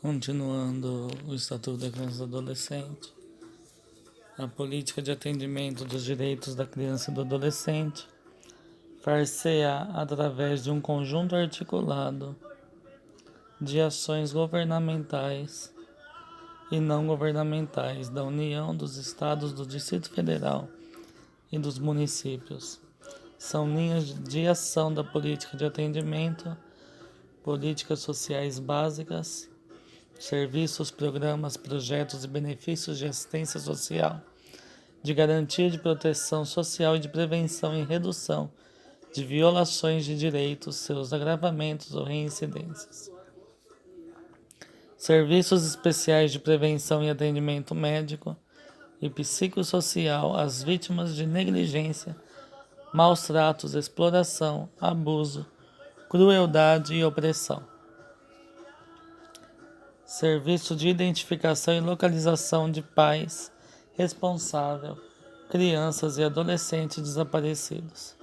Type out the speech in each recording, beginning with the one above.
Continuando o Estatuto da Criança e do Adolescente, a política de atendimento dos direitos da criança e do adolescente far-se-á através de um conjunto articulado de ações governamentais e não governamentais da União, dos Estados, do Distrito Federal e dos municípios. São linhas de ação da política de atendimento, políticas sociais básicas, serviços, programas, projetos e benefícios de assistência social, de garantia de proteção social e de prevenção e redução de violações de direitos, seus agravamentos ou reincidências. Serviços especiais de prevenção e atendimento médico e psicossocial às vítimas de negligência, maus tratos, exploração, abuso, crueldade e opressão. Serviço de identificação e localização de pais responsável, crianças e adolescentes desaparecidos.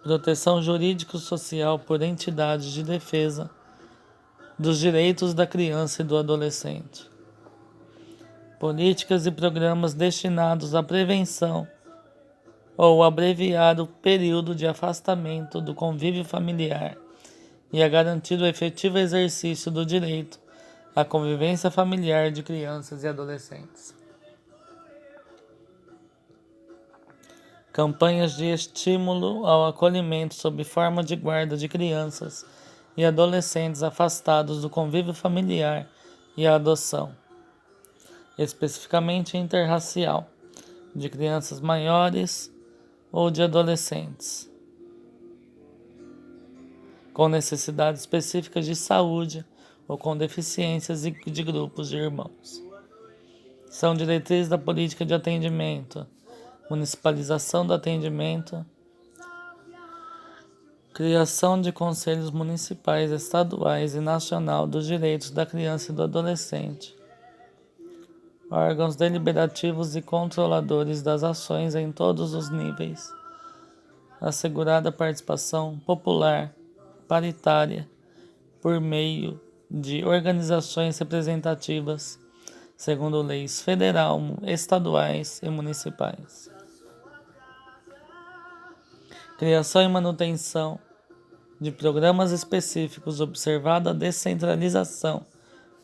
Proteção jurídico-social por entidades de defesa dos direitos da criança e do adolescente. Políticas e programas destinados à prevenção ou abreviar o período de afastamento do convívio familiar e a garantir o efetivo exercício do direito à convivência familiar de crianças e adolescentes. Campanhas de estímulo ao acolhimento sob forma de guarda de crianças e adolescentes afastados do convívio familiar e a adoção, especificamente interracial, de crianças maiores ou de adolescentes com necessidades específicas de saúde ou com deficiências de grupos de irmãos. São diretrizes da política de atendimento, municipalização do atendimento, criação de conselhos municipais, estaduais e nacional dos direitos da criança e do adolescente, órgãos deliberativos e controladores das ações em todos os níveis, assegurada a participação popular, paritária, por meio de organizações representativas, segundo leis federal, estaduais e municipais. Criação e manutenção de programas específicos, observada a descentralização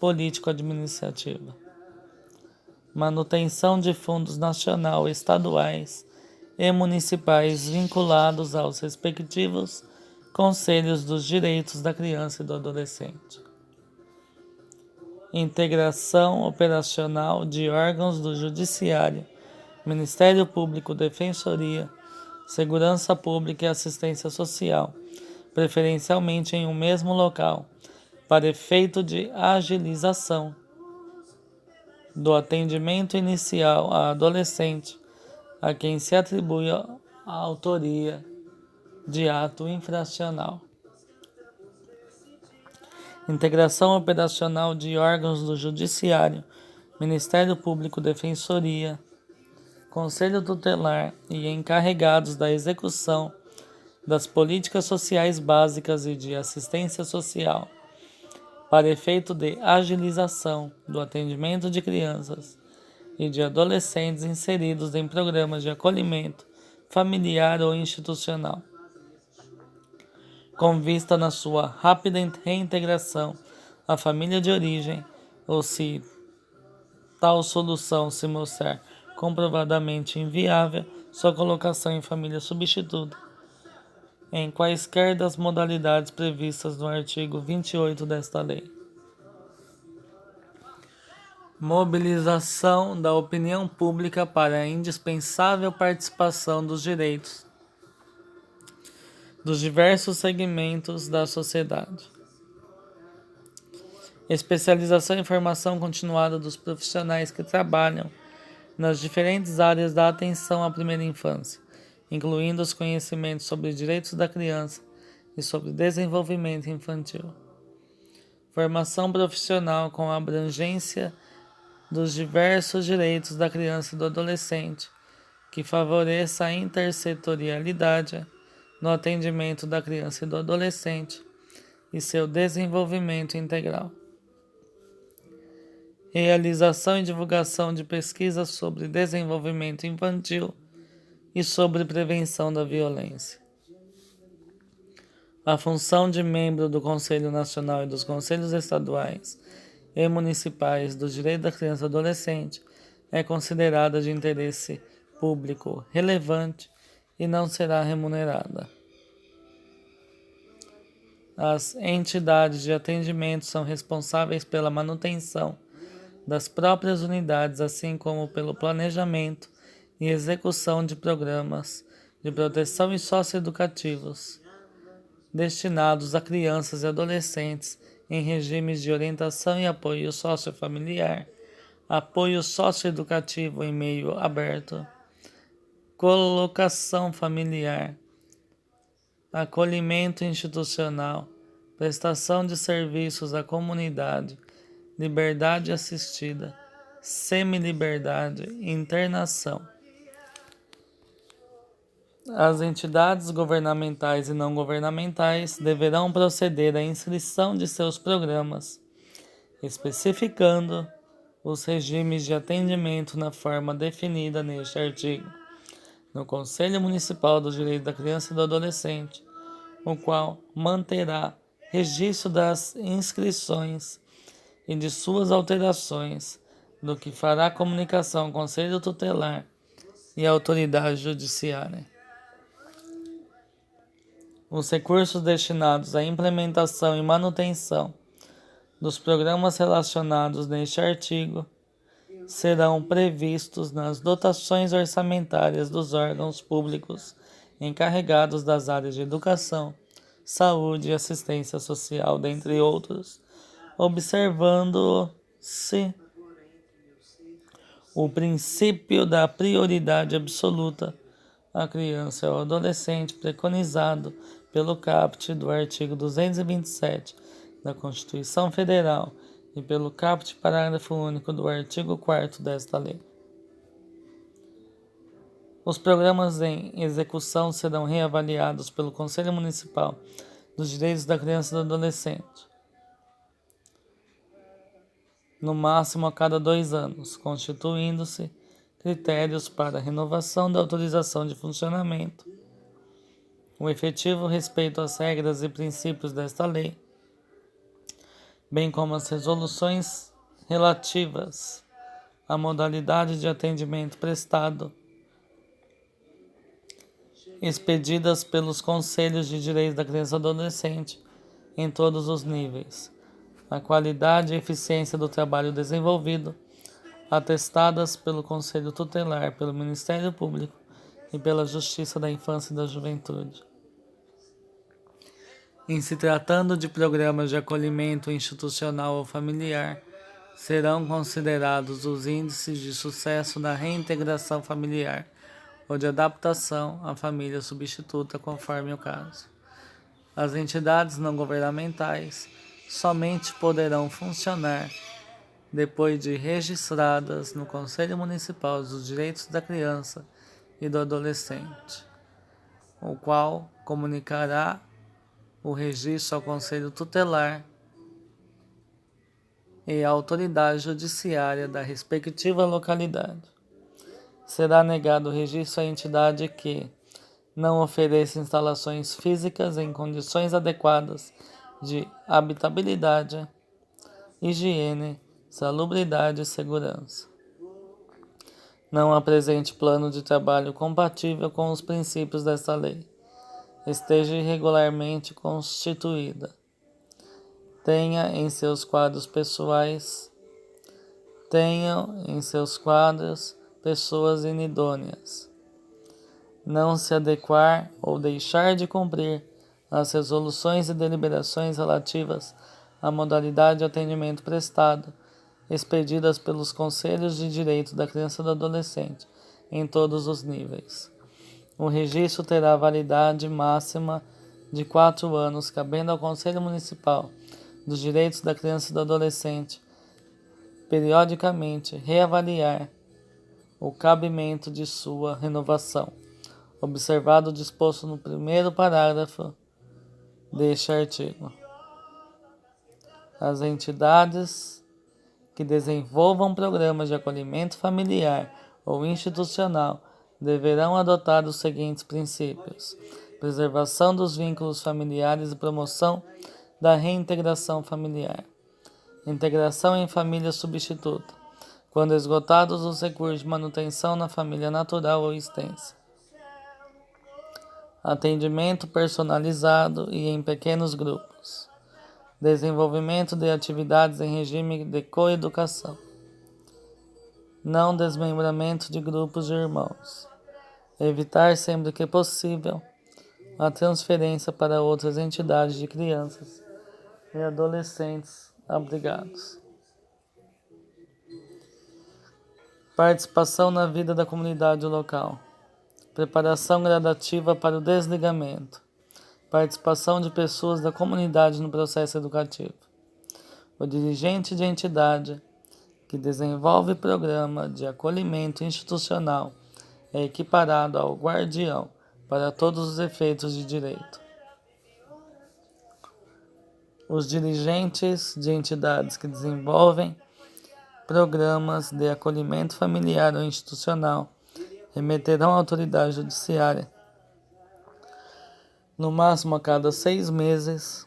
político-administrativa. Manutenção de fundos nacional, estaduais e municipais vinculados aos respectivos Conselhos dos Direitos da Criança e do Adolescente. Integração operacional de órgãos do Judiciário, Ministério Público, Defensoria, Segurança Pública e Assistência Social, preferencialmente em um mesmo local, para efeito de agilização do atendimento inicial a adolescente a quem se atribui a autoria de ato infracional. Integração operacional de órgãos do Judiciário, Ministério Público, Defensoria, Conselho Tutelar e encarregados da execução das políticas sociais básicas e de assistência social, para efeito de agilização do atendimento de crianças e de adolescentes inseridos em programas de acolhimento familiar ou institucional, com vista na sua rápida reintegração à família de origem, ou se tal solução se mostrar comprovadamente inviável, sua colocação em família substituta, em quaisquer das modalidades previstas no artigo 28 desta lei. Mobilização da opinião pública para a indispensável participação dos direitos dos diversos segmentos da sociedade. Especialização e formação continuada dos profissionais que trabalham nas diferentes áreas da atenção à primeira infância, incluindo os conhecimentos sobre direitos da criança e sobre desenvolvimento infantil. Formação profissional com abrangência dos diversos direitos da criança e do adolescente, que favoreça a intersetorialidade no atendimento da criança e do adolescente e seu desenvolvimento integral. Realização e divulgação de pesquisas sobre desenvolvimento infantil e sobre prevenção da violência. A função de membro do Conselho Nacional e dos Conselhos Estaduais e Municipais do Direito da Criança e Adolescente é considerada de interesse público relevante e não será remunerada. As entidades de atendimento são responsáveis pela manutenção das próprias unidades, assim como pelo planejamento e execução de programas de proteção e socioeducativos destinados a crianças e adolescentes em regimes de orientação e apoio sociofamiliar, apoio socioeducativo em meio aberto, colocação familiar, acolhimento institucional, prestação de serviços à comunidade, liberdade assistida, semiliberdade, internação. As entidades governamentais e não governamentais deverão proceder à inscrição de seus programas, especificando os regimes de atendimento na forma definida neste artigo, no Conselho Municipal do Direito da Criança e do Adolescente, o qual manterá registro das inscrições e de suas alterações, do que fará comunicação ao Conselho Tutelar e à autoridade judiciária. Os recursos destinados à implementação e manutenção dos programas relacionados neste artigo serão previstos nas dotações orçamentárias dos órgãos públicos encarregados das áreas de educação, saúde e assistência social, dentre outros, observando-se o princípio da prioridade absoluta à criança e ao adolescente preconizado pelo caput do artigo 227 da Constituição Federal e pelo caput parágrafo único do artigo 4º desta lei. Os programas em execução serão reavaliados pelo Conselho Municipal dos Direitos da Criança e do Adolescente, no máximo a cada 2 anos, constituindo-se critérios para renovação da autorização de funcionamento, o efetivo respeito às regras e princípios desta lei, bem como as resoluções relativas à modalidade de atendimento prestado, expedidas pelos Conselhos de Direitos da Criança e do Adolescente em todos os níveis, a qualidade e eficiência do trabalho desenvolvido, atestadas pelo Conselho Tutelar, pelo Ministério Público e pela Justiça da Infância e da Juventude. Em se tratando de programas de acolhimento institucional ou familiar, serão considerados os índices de sucesso na reintegração familiar ou de adaptação à família substituta, conforme o caso. As entidades não governamentais somente poderão funcionar depois de registradas no Conselho Municipal dos Direitos da Criança e do Adolescente, o qual comunicará o registro ao Conselho Tutelar e à autoridade judiciária da respectiva localidade. Será negado o registro à entidade que não ofereça instalações físicas em condições adequadas de habitabilidade, higiene, salubridade e segurança. Não apresente plano de trabalho compatível com os princípios desta lei. Esteja irregularmente constituída. Tenham em seus quadros pessoas inidôneas. Não se adequar ou deixar de cumprir as resoluções e deliberações relativas à modalidade de atendimento prestado, expedidas pelos Conselhos de Direito da Criança e do Adolescente, em todos os níveis. O registro terá validade máxima de 4 anos, cabendo ao Conselho Municipal dos Direitos da Criança e do Adolescente, periodicamente, reavaliar o cabimento de sua renovação, observado o disposto no primeiro parágrafo deste artigo. As entidades que desenvolvam programas de acolhimento familiar ou institucional deverão adotar os seguintes princípios: preservação dos vínculos familiares e promoção da reintegração familiar. Integração em família substituta, quando esgotados os recursos de manutenção na família natural ou extensa. Atendimento personalizado e em pequenos grupos. Desenvolvimento de atividades em regime de coeducação. Não desmembramento de grupos de irmãos. Evitar sempre que possível a transferência para outras entidades de crianças e adolescentes abrigados. Participação na vida da comunidade local. Preparação gradativa para o desligamento. Participação de pessoas da comunidade no processo educativo. O dirigente de entidade que desenvolve programa de acolhimento institucional é equiparado ao guardião para todos os efeitos de direito. Os dirigentes de entidades que desenvolvem programas de acolhimento familiar ou institucional remeterão à autoridade judiciária, no máximo a cada 6 meses,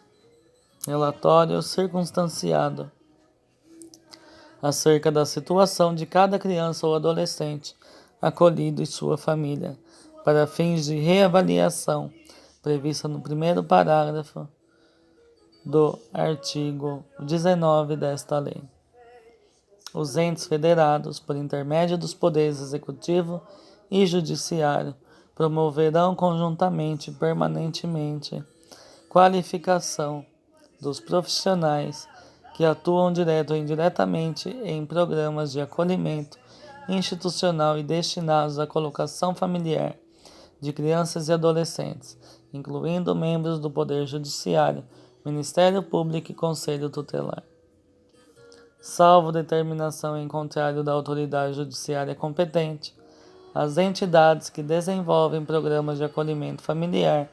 relatório circunstanciado acerca da situação de cada criança ou adolescente acolhido e sua família, para fins de reavaliação prevista no primeiro parágrafo do artigo 19 desta lei. Os entes federados, por intermédio dos poderes executivo e judiciário, promoverão conjuntamente e permanentemente qualificação dos profissionais que atuam direto ou indiretamente em programas de acolhimento institucional e destinados à colocação familiar de crianças e adolescentes, incluindo membros do Poder Judiciário, Ministério Público e Conselho Tutelar. Salvo determinação em contrário da autoridade judiciária competente, as entidades que desenvolvem programas de acolhimento familiar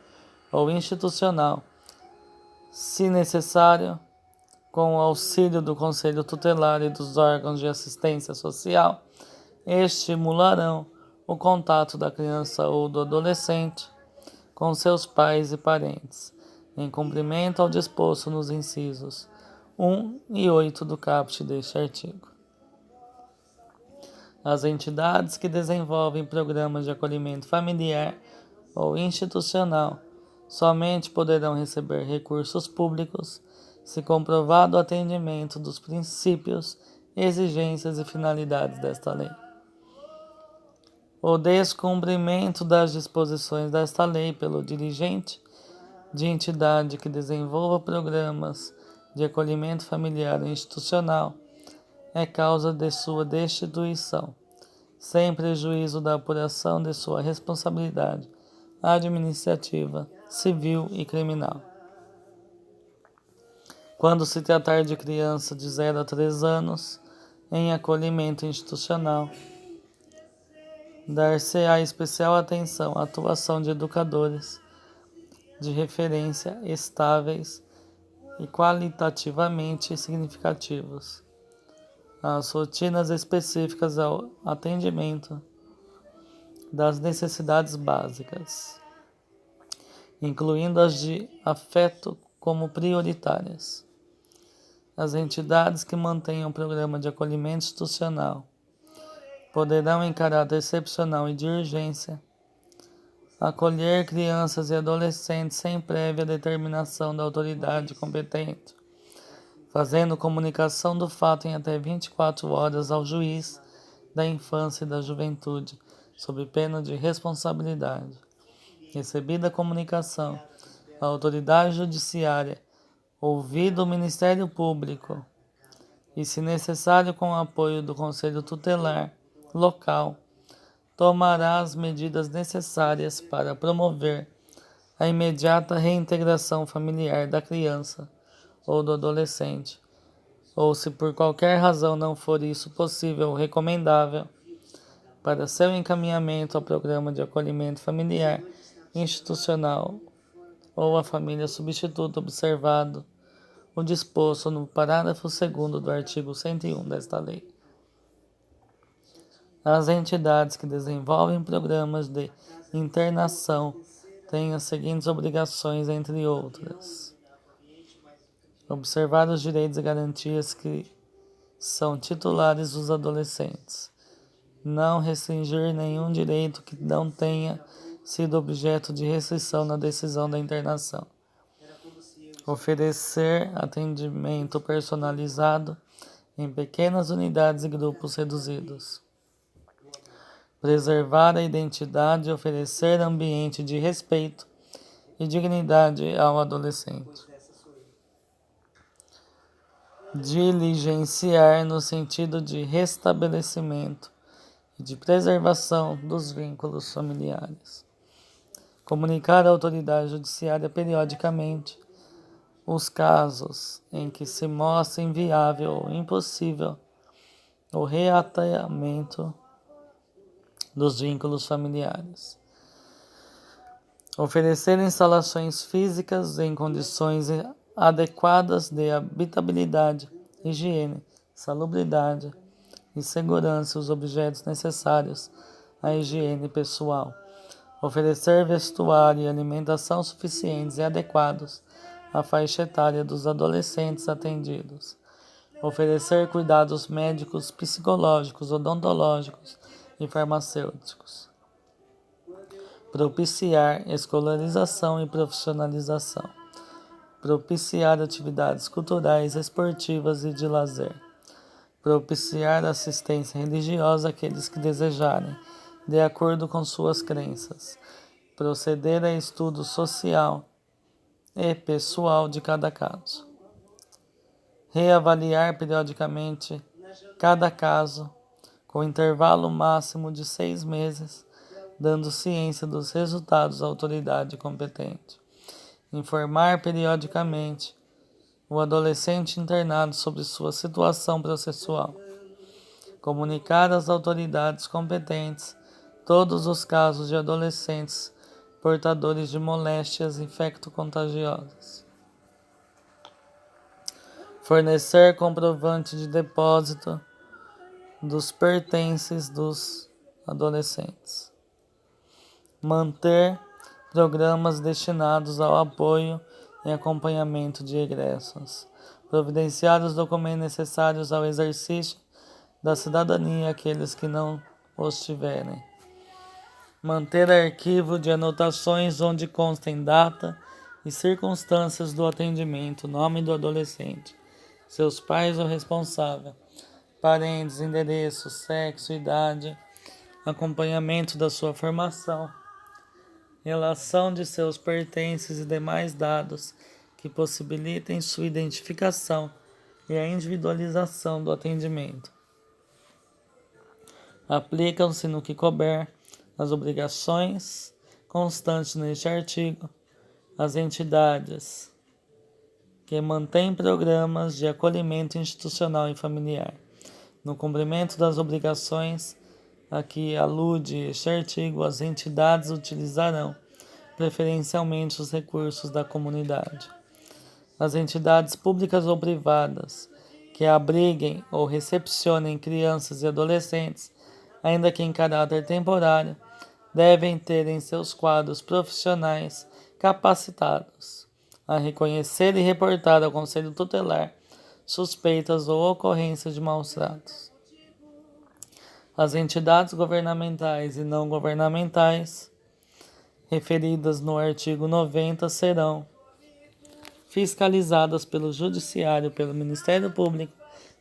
ou institucional, se necessário, com o auxílio do Conselho Tutelar e dos órgãos de assistência social, estimularão o contato da criança ou do adolescente com seus pais e parentes, em cumprimento ao disposto nos incisos 1 e 8 do caput deste artigo. As entidades que desenvolvem programas de acolhimento familiar ou institucional somente poderão receber recursos públicos se comprovado o atendimento dos princípios, exigências e finalidades desta lei. O descumprimento das disposições desta lei pelo dirigente de entidade que desenvolva programas de acolhimento familiar e institucional é causa de sua destituição, sem prejuízo da apuração de sua responsabilidade administrativa, civil e criminal. Quando se tratar de criança de 0 a 3 anos em acolhimento institucional, dar-se-á especial atenção à atuação de educadores de referência estáveis e qualitativamente significativos, às rotinas específicas ao atendimento das necessidades básicas, incluindo as de afeto como prioritárias. As entidades que mantenham programa de acolhimento institucional poderão, em caráter excepcional e de urgência, acolher crianças e adolescentes sem prévia determinação da autoridade competente, fazendo comunicação do fato em até 24 horas ao juiz da infância e da juventude, sob pena de responsabilidade. Recebida a comunicação, a autoridade judiciária, ouvido o Ministério Público e, se necessário, com o apoio do Conselho Tutelar local, tomará as medidas necessárias para promover a imediata reintegração familiar da criança ou do adolescente, ou, se por qualquer razão não for isso possível ou recomendável, para seu encaminhamento ao programa de acolhimento familiar institucional ou a família substituta, observado o disposto no parágrafo 2º do artigo 101 desta lei. As entidades que desenvolvem programas de internação têm as seguintes obrigações, entre outras: observar os direitos e garantias que são titulares dos adolescentes, não restringir nenhum direito que não tenha sido objeto de restrição na decisão da internação, oferecer atendimento personalizado em pequenas unidades e grupos reduzidos, preservar a identidade e oferecer ambiente de respeito e dignidade ao adolescente, diligenciar no sentido de restabelecimento e de preservação dos vínculos familiares, comunicar à autoridade judiciária periodicamente os casos em que se mostra inviável ou impossível o reatamento dos vínculos familiares, oferecer instalações físicas em condições adequadas de habitabilidade, higiene, salubridade e segurança os objetos necessários à higiene pessoal, oferecer vestuário e alimentação suficientes e adequados à faixa etária dos adolescentes atendidos, oferecer cuidados médicos, psicológicos, odontológicos e farmacêuticos, propiciar escolarização e profissionalização, propiciar atividades culturais, esportivas e de lazer, propiciar assistência religiosa àqueles que desejarem, de acordo com suas crenças, proceder a estudo social e pessoal de cada caso, reavaliar periodicamente cada caso, com intervalo máximo de 6 meses, dando ciência dos resultados à autoridade competente, informar periodicamente o adolescente internado sobre sua situação processual, comunicar às autoridades competentes todos os casos de adolescentes portadores de moléstias infecto-contagiosas, fornecer comprovante de depósito dos pertences dos adolescentes, manter programas destinados ao apoio e acompanhamento de egressos, providenciar os documentos necessários ao exercício da cidadania àqueles que não os tiverem, manter arquivo de anotações onde constem data e circunstâncias do atendimento, nome do adolescente, seus pais ou responsável, parentes, endereço, sexo, idade, acompanhamento da sua formação, relação de seus pertences e demais dados que possibilitem sua identificação e a individualização do atendimento. Aplicam-se no que couber as obrigações constantes neste artigo às entidades que mantêm programas de acolhimento institucional e familiar. No cumprimento das obrigações a que alude este artigo, as entidades utilizarão preferencialmente os recursos da comunidade. As entidades públicas ou privadas que abriguem ou recepcionem crianças e adolescentes, ainda que em caráter temporário, devem ter em seus quadros profissionais capacitados a reconhecer e reportar ao Conselho Tutelar suspeitas ou ocorrências de maus-tratos. As entidades governamentais e não governamentais referidas no artigo 90 serão fiscalizadas pelo Judiciário, pelo Ministério Público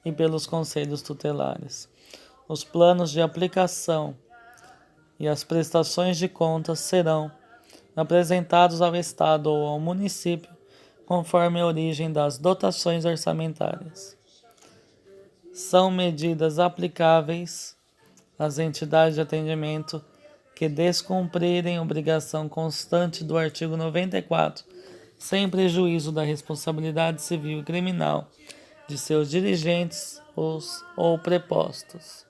e pelos Conselhos Tutelares. Os planos de aplicação e as prestações de contas serão apresentados ao Estado ou ao município conforme a origem das dotações orçamentárias. São medidas aplicáveis às entidades de atendimento que descumprirem obrigação constante do artigo 94, sem prejuízo da responsabilidade civil e criminal de seus dirigentes ou prepostos.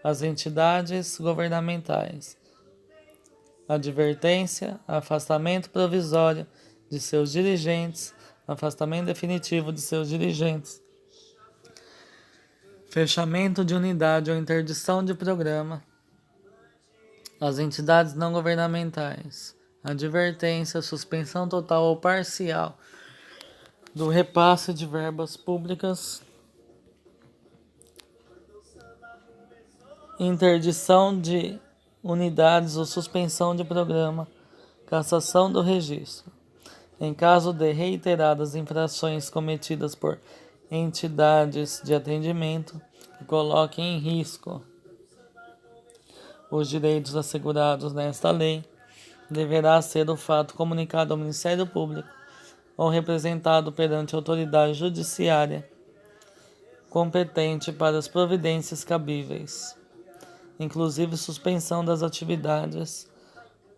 As entidades governamentais. Advertência, afastamento provisório de seus dirigentes, afastamento definitivo de seus dirigentes, fechamento de unidade ou interdição de programa às entidades não governamentais, advertência, suspensão total ou parcial do repasse de verbas públicas, interdição de unidades ou suspensão de programa, cassação do registro. Em caso de reiteradas infrações cometidas por entidades de atendimento que coloquem em risco os direitos assegurados nesta lei, deverá ser o fato comunicado ao Ministério Público ou representado perante a autoridade judiciária competente para as providências cabíveis, inclusive suspensão das atividades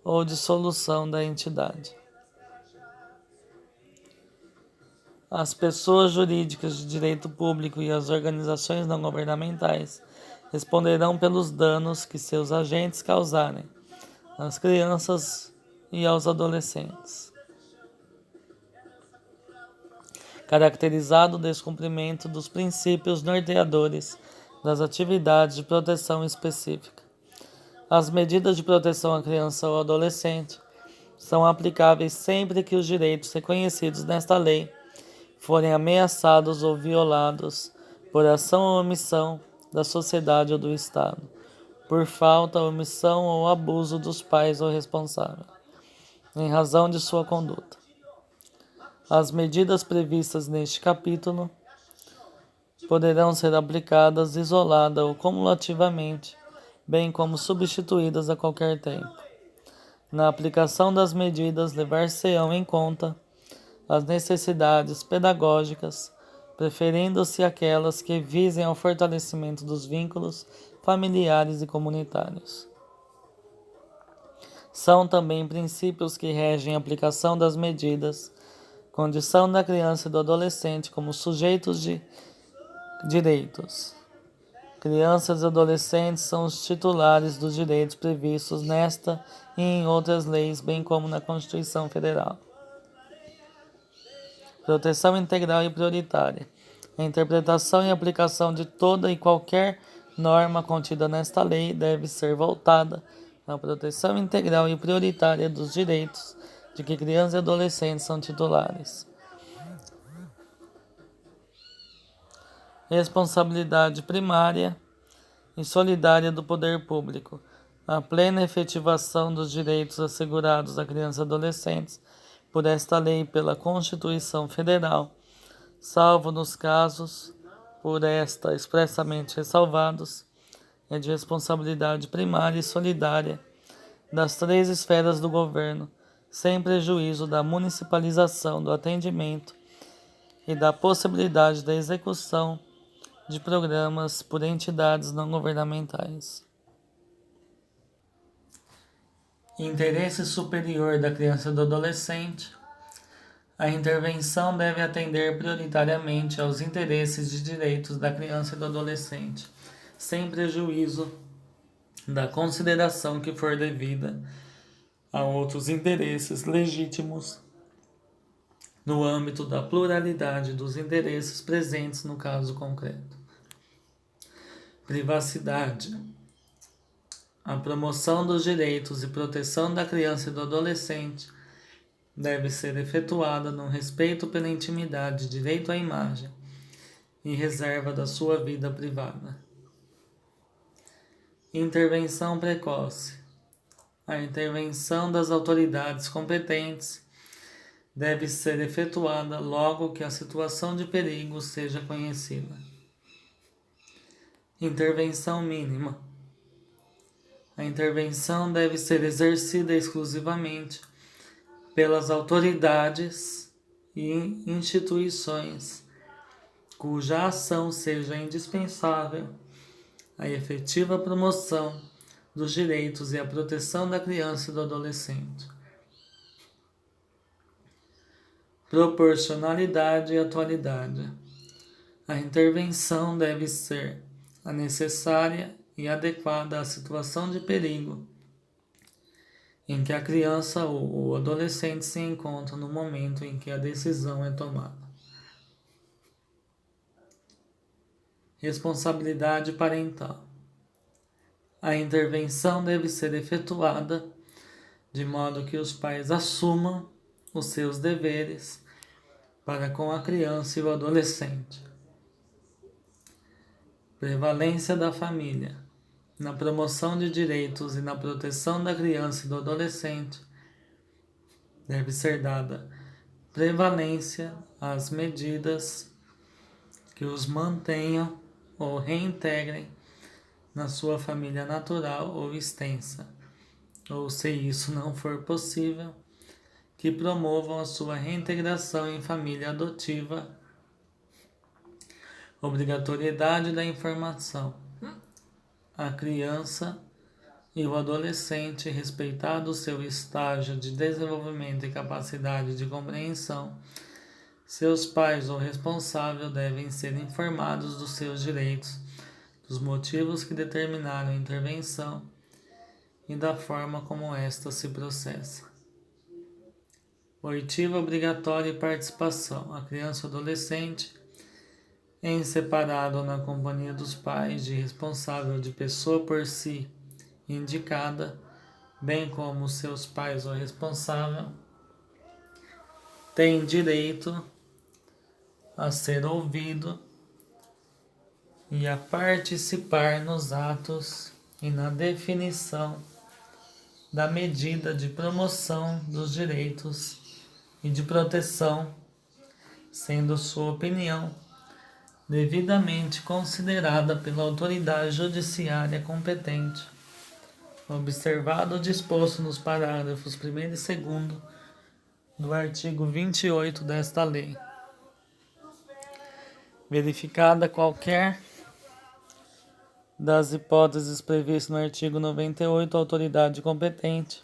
ou dissolução da entidade. As pessoas jurídicas de direito público e as organizações não governamentais responderão pelos danos que seus agentes causarem às crianças e aos adolescentes, caracterizado o descumprimento dos princípios norteadores das atividades de proteção específica. As medidas de proteção à criança ou adolescente são aplicáveis sempre que os direitos reconhecidos nesta lei forem ameaçados ou violados por ação ou omissão da sociedade ou do Estado, por falta, omissão ou abuso dos pais ou responsáveis, em razão de sua conduta. As medidas previstas neste capítulo poderão ser aplicadas isolada ou cumulativamente, bem como substituídas a qualquer tempo. Na aplicação das medidas, levar-se-ão em conta as necessidades pedagógicas, preferindo-se aquelas que visem ao fortalecimento dos vínculos familiares e comunitários. São também princípios que regem a aplicação das medidas, condição da criança e do adolescente como sujeitos de direitos. Crianças e adolescentes são os titulares dos direitos previstos nesta e em outras leis, bem como na Constituição Federal. Proteção integral e prioritária. A interpretação e aplicação de toda e qualquer norma contida nesta lei deve ser voltada à proteção integral e prioritária dos direitos de que crianças e adolescentes são titulares. Responsabilidade primária e solidária do poder público. A plena efetivação dos direitos assegurados a crianças e adolescentes por esta lei e pela Constituição Federal, salvo nos casos por esta expressamente ressalvados, é de responsabilidade primária e solidária das três esferas do governo, sem prejuízo da municipalização do atendimento e da possibilidade da execução de programas por entidades não governamentais. Interesse superior da criança e do adolescente. A intervenção deve atender prioritariamente aos interesses e direitos da criança e do adolescente, sem prejuízo da consideração que for devida a outros interesses legítimos no âmbito da pluralidade dos interesses presentes no caso concreto. Privacidade. A promoção dos direitos e proteção da criança e do adolescente deve ser efetuada no respeito pela intimidade, direito à imagem e reserva da sua vida privada. Intervenção precoce. A intervenção das autoridades competentes deve ser efetuada logo que a situação de perigo seja conhecida. Intervenção mínima. A intervenção deve ser exercida exclusivamente pelas autoridades e instituições cuja ação seja indispensável à efetiva promoção dos direitos e à proteção da criança e do adolescente. Proporcionalidade e atualidade. A intervenção deve ser a necessária e adequada à situação de perigo em que a criança ou o adolescente se encontra no momento em que a decisão é tomada. Responsabilidade parental. A intervenção deve ser efetuada de modo que os pais assumam os seus deveres para com a criança e o adolescente. Prevalência da família. Na promoção de direitos e na proteção da criança e do adolescente, deve ser dada prevalência às medidas que os mantenham ou reintegrem na sua família natural ou extensa, ou se isso não for possível, que promovam a sua reintegração em família adotiva. Obrigatoriedade da informação. A criança e o adolescente, respeitado o seu estágio de desenvolvimento e capacidade de compreensão, seus pais ou responsável devem ser informados dos seus direitos, dos motivos que determinaram a intervenção e da forma como esta se processa. Oitiva obrigatória e participação. A criança ou adolescente, em separado ou na companhia dos pais, de responsável de pessoa por si indicada, bem como seus pais ou responsável, tem direito a ser ouvido e a participar nos atos e na definição da medida de promoção dos direitos e de proteção, sendo sua opinião devidamente considerada pela autoridade judiciária competente, observado o disposto nos parágrafos 1º e 2º do artigo 28 desta lei. Verificada qualquer das hipóteses previstas no artigo 98, a autoridade competente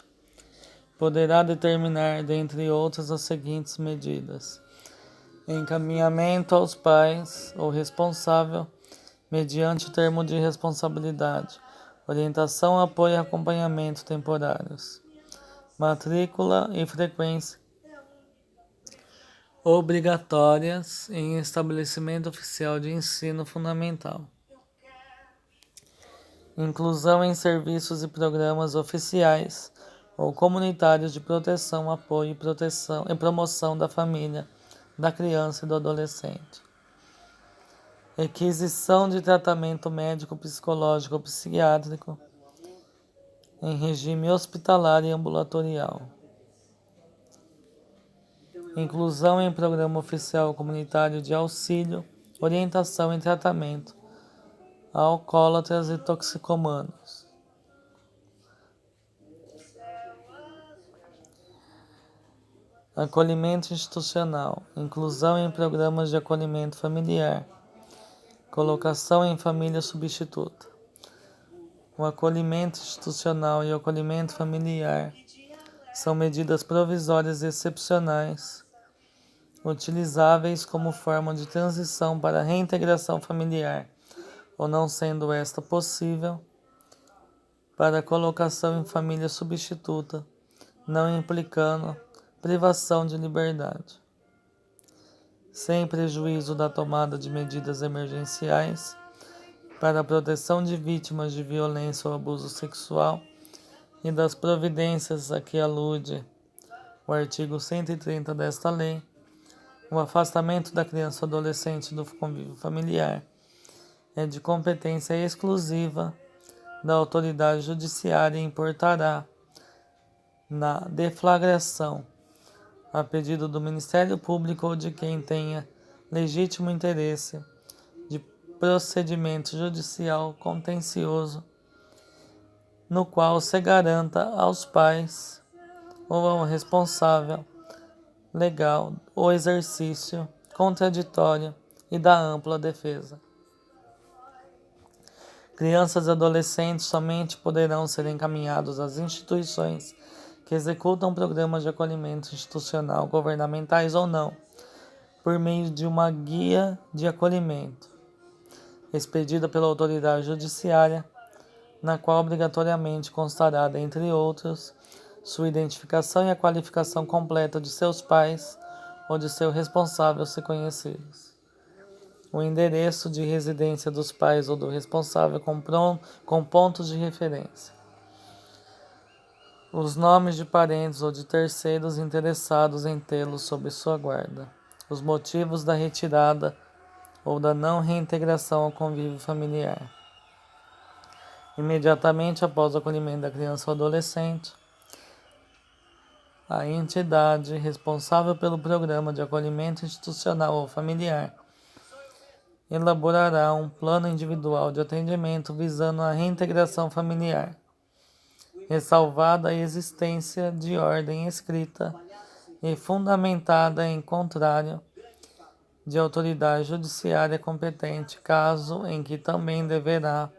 poderá determinar, dentre outras, as seguintes medidas: encaminhamento aos pais ou responsável, mediante termo de responsabilidade, orientação, apoio e acompanhamento temporários, matrícula e frequência obrigatórias em estabelecimento oficial de ensino fundamental, inclusão em serviços e programas oficiais ou comunitários de proteção, apoio e promoção da família, da criança e do adolescente. Requisição de tratamento médico, psicológico ou psiquiátrico em regime hospitalar e ambulatorial. Inclusão em programa oficial comunitário de auxílio, orientação e tratamento a alcoólatras e toxicomanos. Acolhimento institucional, inclusão em programas de acolhimento familiar, colocação em família substituta. O acolhimento institucional e o acolhimento familiar são medidas provisórias excepcionais, utilizáveis como forma de transição para a reintegração familiar, ou não sendo esta possível, para a colocação em família substituta, não implicando privação de liberdade. Sem prejuízo da tomada de medidas emergenciais para a proteção de vítimas de violência ou abuso sexual e das providências a que alude o artigo 130 desta lei, o afastamento da criança ou adolescente do convívio familiar é de competência exclusiva da autoridade judiciária e importará na deflagração, a pedido do Ministério Público ou de quem tenha legítimo interesse, de procedimento judicial contencioso, no qual se garanta aos pais ou ao responsável legal o exercício contraditório e da ampla defesa. Crianças e adolescentes somente poderão ser encaminhados às instituições que executam programas de acolhimento institucional, governamentais ou não, por meio de uma guia de acolhimento, expedida pela autoridade judiciária, na qual obrigatoriamente constará, dentre outros, sua identificação e a qualificação completa de seus pais ou de seu responsável se conhecidos. O endereço de residência dos pais ou do responsável com pontos de referência. Os nomes de parentes ou de terceiros interessados em tê-los sob sua guarda. Os motivos da retirada ou da não reintegração ao convívio familiar. Imediatamente após o acolhimento da criança ou adolescente, a entidade responsável pelo programa de acolhimento institucional ou familiar elaborará um plano individual de atendimento visando a reintegração familiar, ressalvada a existência de ordem escrita e fundamentada em contrário de autoridade judiciária competente, caso em que também deverá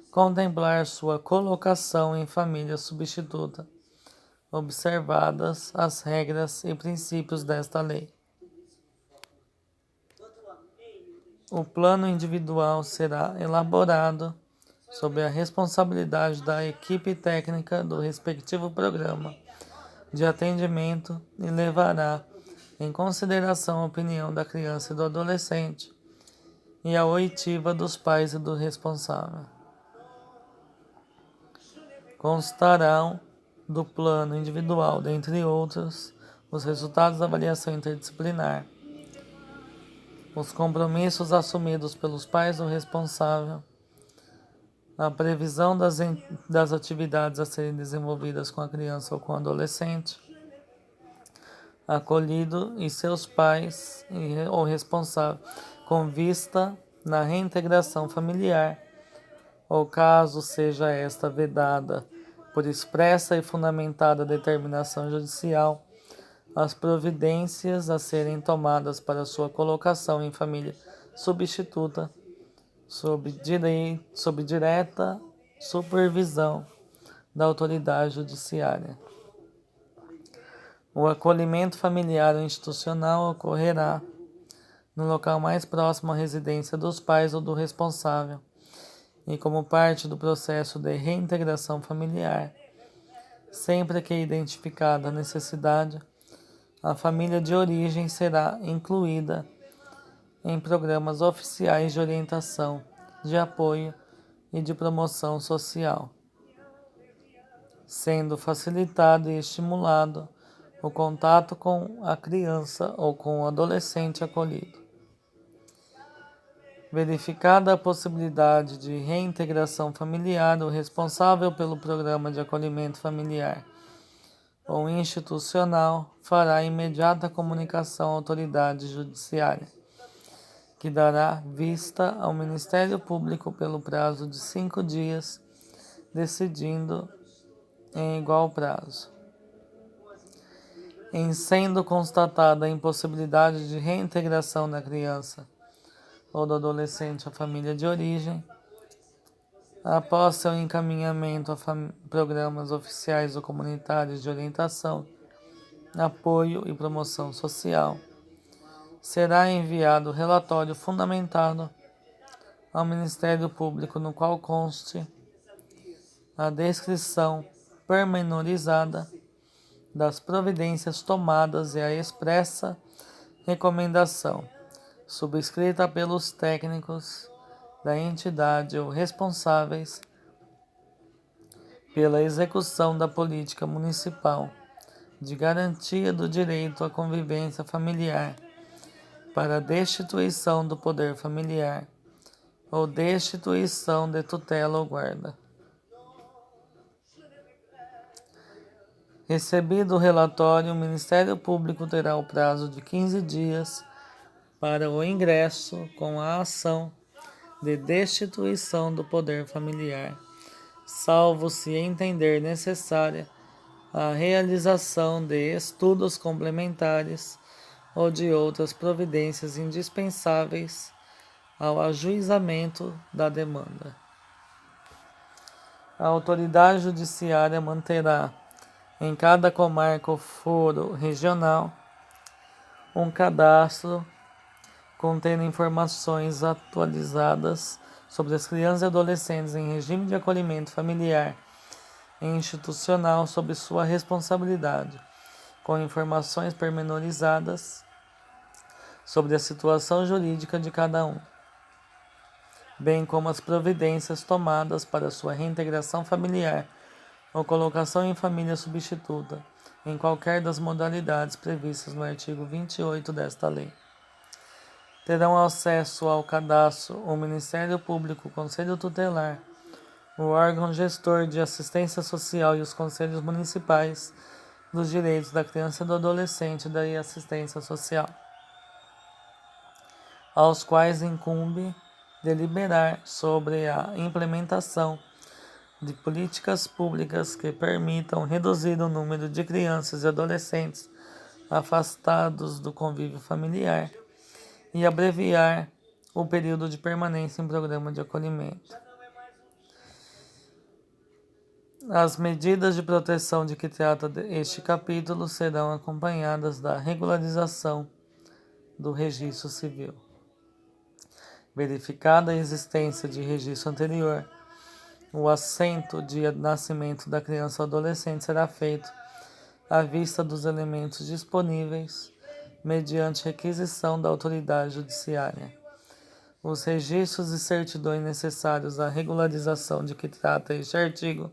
contemplar sua colocação em família substituta, observadas as regras e princípios desta lei. O plano individual será elaborado sob a responsabilidade da equipe técnica do respectivo programa de atendimento e levará em consideração a opinião da criança e do adolescente e a oitiva dos pais e do responsável. Constarão do plano individual, dentre outros, os resultados da avaliação interdisciplinar, os compromissos assumidos pelos pais do responsável, a previsão das atividades a serem desenvolvidas com a criança ou com o adolescente, acolhido e seus pais ou responsável, com vista na reintegração familiar, ou caso seja esta vedada por expressa e fundamentada determinação judicial, as providências a serem tomadas para sua colocação em família substituta, sob direta supervisão da autoridade judiciária. O acolhimento familiar ou institucional ocorrerá no local mais próximo à residência dos pais ou do responsável, e como parte do processo de reintegração familiar, sempre que identificada a necessidade, a família de origem será incluída em programas oficiais de orientação, de apoio e de promoção social, sendo facilitado e estimulado o contato com a criança ou com o adolescente acolhido. Verificada a possibilidade de reintegração familiar, o responsável pelo programa de acolhimento familiar ou institucional fará imediata comunicação à autoridade judiciária, que dará vista ao Ministério Público pelo prazo de 5 dias, decidindo em igual prazo. Em sendo constatada a impossibilidade de reintegração da criança ou do adolescente à família de origem, após seu encaminhamento a programas oficiais ou comunitários de orientação, apoio e promoção social, será enviado relatório fundamentado ao Ministério Público no qual conste a descrição pormenorizada das providências tomadas e a expressa recomendação, subscrita pelos técnicos da entidade ou responsáveis pela execução da política municipal de garantia do direito à convivência familiar para destituição do poder familiar ou destituição de tutela ou guarda. Recebido o relatório, o Ministério Público terá o prazo de 15 dias para o ingresso com a ação de destituição do poder familiar, salvo se entender necessária a realização de estudos complementares ou de outras providências indispensáveis ao ajuizamento da demanda. A autoridade judiciária manterá em cada comarca ou foro regional um cadastro contendo informações atualizadas sobre as crianças e adolescentes em regime de acolhimento familiar institucional sob sua responsabilidade, com informações pormenorizadas sobre a situação jurídica de cada um, bem como as providências tomadas para sua reintegração familiar ou colocação em família substituta, em qualquer das modalidades previstas no artigo 28 desta lei. Terão acesso ao cadastro o Ministério Público, o Conselho Tutelar, o órgão gestor de assistência social e os conselhos municipais dos direitos da criança e do adolescente e assistência social, aos quais incumbe deliberar sobre a implementação de políticas públicas que permitam reduzir o número de crianças e adolescentes afastados do convívio familiar e abreviar o período de permanência em programa de acolhimento. As medidas de proteção de que trata este capítulo serão acompanhadas da regularização do registro civil. Verificada a existência de registro anterior, o assento de nascimento da criança ou adolescente será feito à vista dos elementos disponíveis, mediante requisição da autoridade judiciária. Os registros e certidões necessários à regularização de que trata este artigo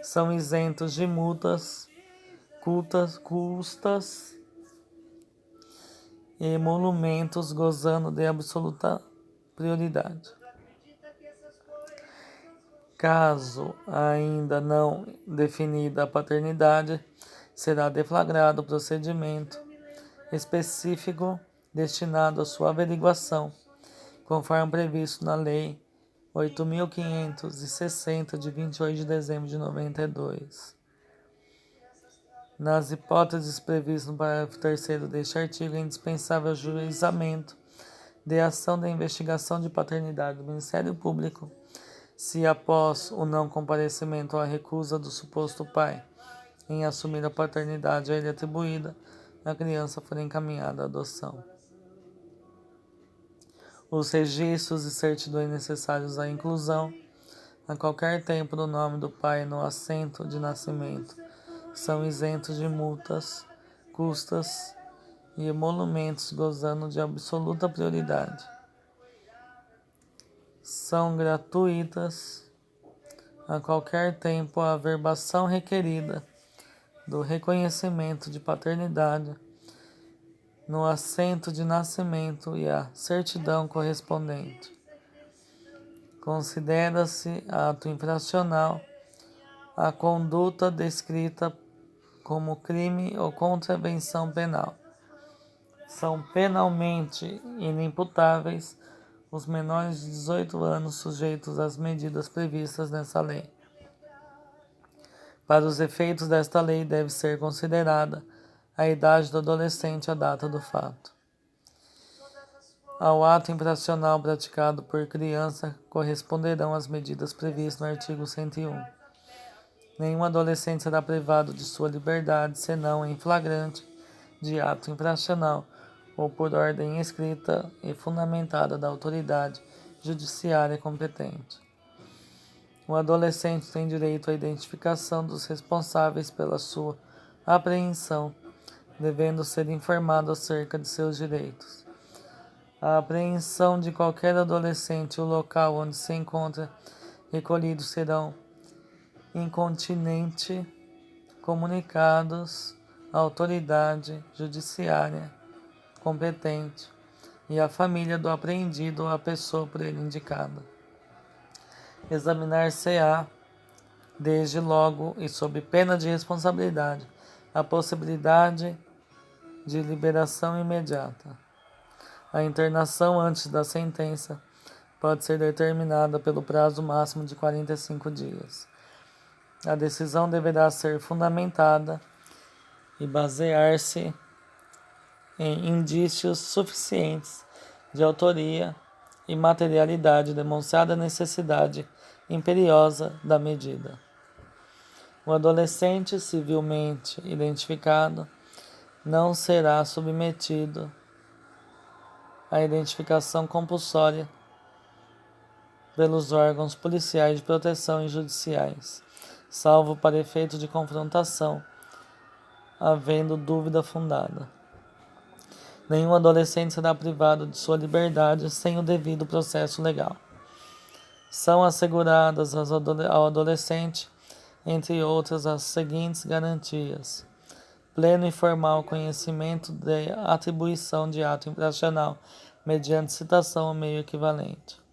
são isentos de multas, custas e emolumentos, gozando de absoluta prioridade. Caso ainda não definida a paternidade, será deflagrado o procedimento específico destinado à sua averiguação, conforme previsto na Lei 8.560, de 28 de dezembro de 92. Nas hipóteses previstas no parágrafo 3º deste artigo, é indispensável o ajuizamento de ação de investigação de paternidade do Ministério Público, se após o não comparecimento ou a recusa do suposto pai em assumir a paternidade a ele atribuída, a criança for encaminhada à adoção. Os registros e certidões necessários à inclusão, a qualquer tempo, do nome do pai no assento de nascimento são isentos de multas, custas e emolumentos, gozando de absoluta prioridade. São gratuitas a qualquer tempo a averbação requerida do reconhecimento de paternidade no assento de nascimento e a certidão correspondente. Considera-se ato infracional a conduta descrita como crime ou contravenção penal. São penalmente inimputáveis os menores de 18 anos sujeitos às medidas previstas nessa lei. Para os efeitos desta lei, deve ser considerada a idade do adolescente à data do fato. Ao ato infracional praticado por criança corresponderão as medidas previstas no artigo 101. Nenhum adolescente será privado de sua liberdade, senão em flagrante de ato infracional ou por ordem escrita e fundamentada da autoridade judiciária competente. O adolescente tem direito à identificação dos responsáveis pela sua apreensão, devendo ser informado acerca de seus direitos. A apreensão de qualquer adolescente e o local onde se encontra recolhido serão incontinenti comunicados à autoridade judiciária competente e à família do apreendido ou à pessoa por ele indicada. Examinar-se-á, desde logo e sob pena de responsabilidade, a possibilidade de liberação imediata. A internação antes da sentença pode ser determinada pelo prazo máximo de 45 dias. A decisão deverá ser fundamentada e basear-se em indícios suficientes de autoria e materialidade, demonstrada a necessidade imperiosa da medida. O adolescente civilmente identificado não será submetido à identificação compulsória pelos órgãos policiais de proteção e judiciais, salvo para efeito de confrontação, havendo dúvida fundada. Nenhum adolescente será privado de sua liberdade sem o devido processo legal. São asseguradas ao adolescente, entre outras, as seguintes garantias: pleno e formal conhecimento da atribuição de ato infracional mediante citação ao meio equivalente.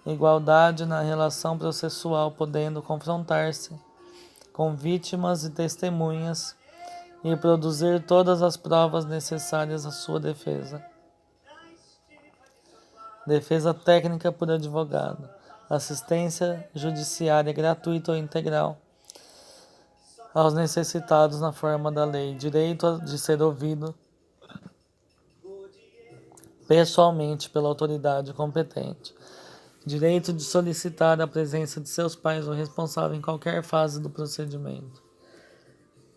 Igualdade na relação processual, podendo confrontar-se com vítimas e testemunhas e produzir todas as provas necessárias à sua defesa. Defesa técnica por advogado. Assistência judiciária gratuita ou integral aos necessitados na forma da lei. Direito de ser ouvido pessoalmente pela autoridade competente. Direito de solicitar a presença de seus pais ou responsável em qualquer fase do procedimento.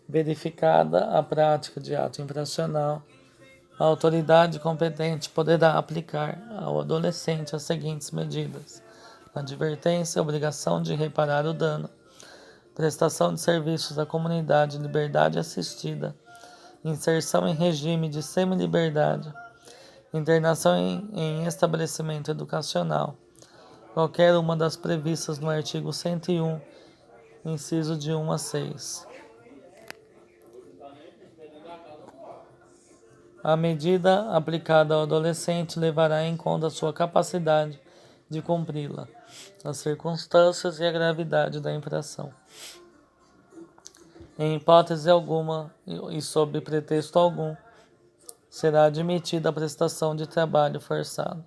Verificada a prática de ato infracional, a autoridade competente poderá aplicar ao adolescente as seguintes medidas: advertência, obrigação de reparar o dano, prestação de serviços à comunidade, liberdade assistida, inserção em regime de semi-liberdade, internação em estabelecimento educacional, qualquer uma das previstas no artigo 101, inciso de 1 a 6. A medida aplicada ao adolescente levará em conta a sua capacidade de cumpri-la, as circunstâncias e a gravidade da infração. Em hipótese alguma e sob pretexto algum, será admitida a prestação de trabalho forçado.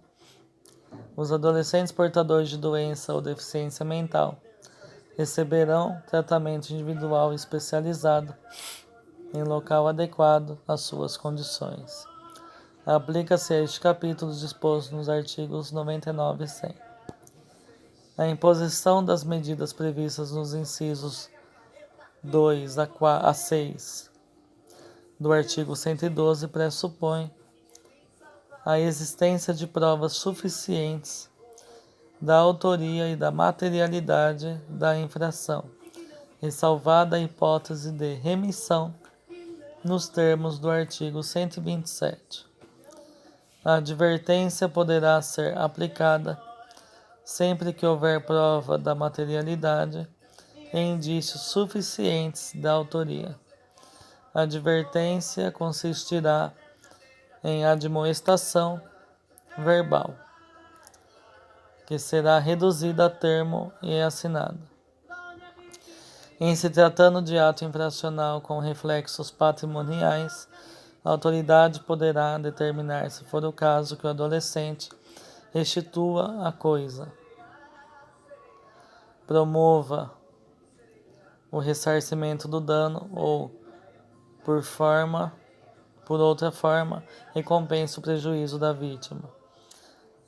Os adolescentes portadores de doença ou deficiência mental receberão tratamento individual especializado em local adequado às suas condições. Aplica-se a este capítulo disposto nos artigos 99 e 100. A imposição das medidas previstas nos incisos 2 a 6 do artigo 112 pressupõe a existência de provas suficientes da autoria e da materialidade da infração, ressalvada a hipótese de remissão nos termos do artigo 127. A advertência poderá ser aplicada sempre que houver prova da materialidade e indícios suficientes da autoria. A advertência consistirá em admoestação verbal, que será reduzida a termo e assinada. Em se tratando de ato infracional com reflexos patrimoniais, a autoridade poderá determinar, se for o caso, que o adolescente restitua a coisa, promova o ressarcimento do dano ou, por outra forma, recompensa o prejuízo da vítima.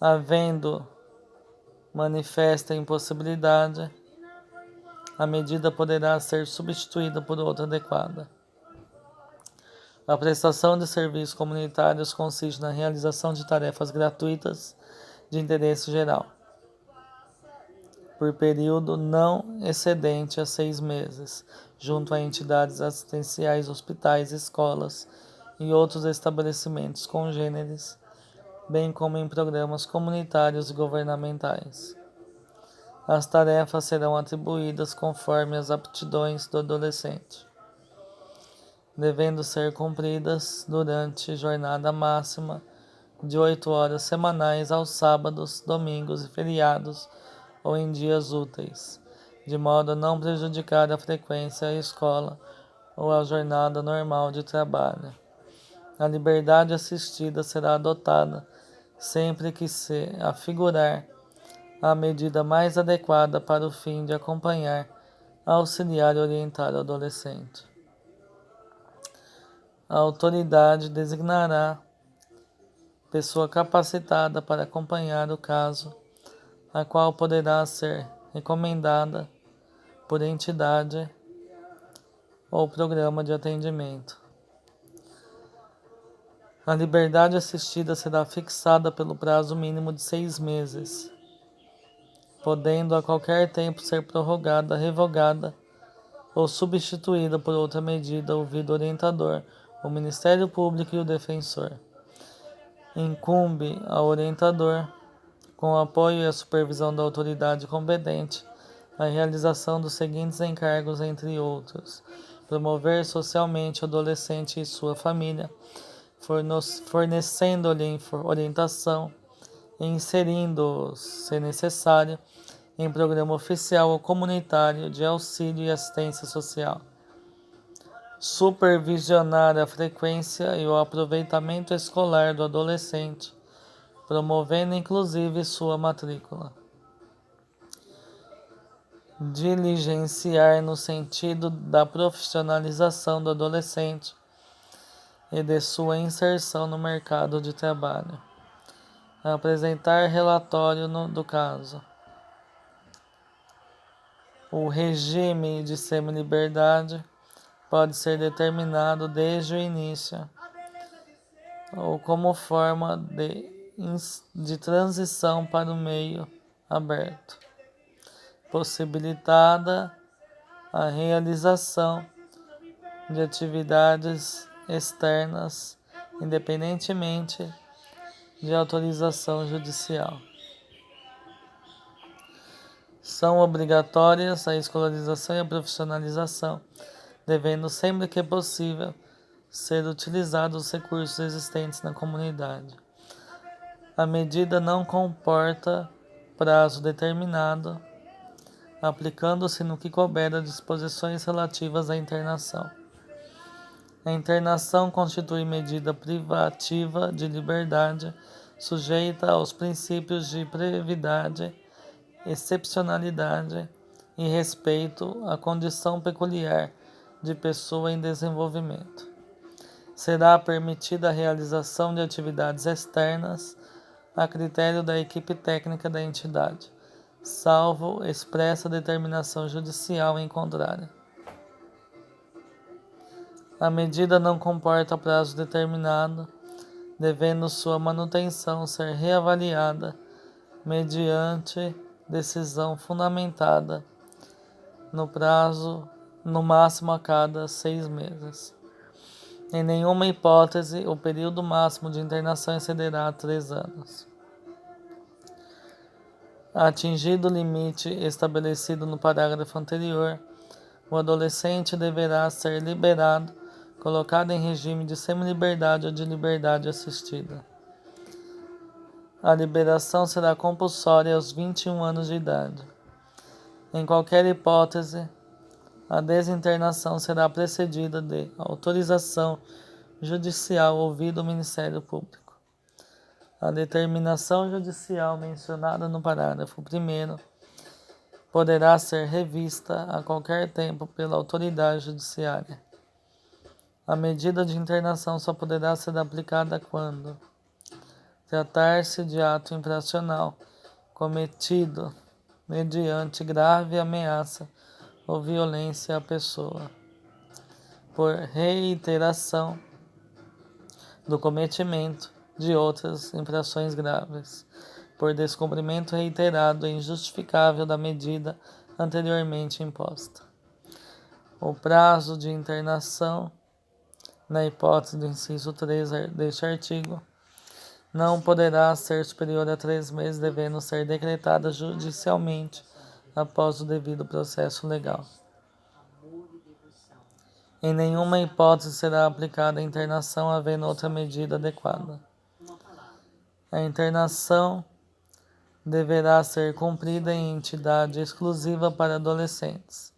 Havendo manifesta impossibilidade, a medida poderá ser substituída por outra adequada. A prestação de serviços comunitários consiste na realização de tarefas gratuitas de interesse geral, por período não excedente a 6 meses, junto a entidades assistenciais, hospitais, escolas e outros estabelecimentos congêneres, bem como em programas comunitários e governamentais. As tarefas serão atribuídas conforme as aptidões do adolescente, devendo ser cumpridas durante jornada máxima de 8 horas semanais aos sábados, domingos e feriados ou em dias úteis, de modo a não prejudicar a frequência à escola ou a jornada normal de trabalho. A liberdade assistida será adotada sempre que se afigurar a medida mais adequada para o fim de acompanhar, auxiliar e orientar o adolescente. A autoridade designará pessoa capacitada para acompanhar o caso, a qual poderá ser recomendada por entidade ou programa de atendimento. A liberdade assistida será fixada pelo prazo mínimo de 6 meses, podendo a qualquer tempo ser prorrogada, revogada ou substituída por outra medida, ouvido o orientador, o Ministério Público e o defensor. Incumbe ao orientador, com o apoio e a supervisão da autoridade competente, a realização dos seguintes encargos, entre outros: promover socialmente o adolescente e sua família, fornecendo-lhe orientação, inserindo-os, se necessário, em programa oficial ou comunitário de auxílio e assistência social. Supervisionar a frequência e o aproveitamento escolar do adolescente, promovendo inclusive sua matrícula. Diligenciar no sentido da profissionalização do adolescente e de sua inserção no mercado de trabalho. Apresentar relatório do caso. O regime de semi-liberdade pode ser determinado desde o início ou como forma de transição para o meio aberto, possibilitada a realização de atividades externas, independentemente de autorização judicial. São obrigatórias a escolarização e a profissionalização, devendo sempre que possível ser utilizados os recursos existentes na comunidade. A medida não comporta prazo determinado, aplicando-se no que couber as disposições relativas à internação. A internação constitui medida privativa de liberdade, sujeita aos princípios de brevidade, excepcionalidade e respeito à condição peculiar de pessoa em desenvolvimento. Será permitida a realização de atividades externas a critério da equipe técnica da entidade, salvo expressa determinação judicial em contrário. A medida não comporta prazo determinado, devendo sua manutenção ser reavaliada mediante decisão fundamentada no prazo no máximo a cada 6 meses. Em nenhuma hipótese, o período máximo de internação excederá 3 anos. Atingido o limite estabelecido no parágrafo anterior, o adolescente deverá ser liberado, colocado em regime de semi-liberdade ou de liberdade assistida. A liberação será compulsória aos 21 anos de idade. Em qualquer hipótese, a desinternação será precedida de autorização judicial ouvido o Ministério Público. A determinação judicial mencionada no parágrafo 1º poderá ser revista a qualquer tempo pela autoridade judiciária. A medida de internação só poderá ser aplicada quando tratar-se de ato infracional cometido mediante grave ameaça ou violência à pessoa, por reiteração do cometimento de outras infrações graves, por descumprimento reiterado e injustificável da medida anteriormente imposta. O prazo de internação, na hipótese do inciso 3 deste artigo, não poderá ser superior a 3 meses, devendo ser decretada judicialmente após o devido processo legal. Em nenhuma hipótese será aplicada a internação havendo outra medida adequada. A internação deverá ser cumprida em entidade exclusiva para adolescentes,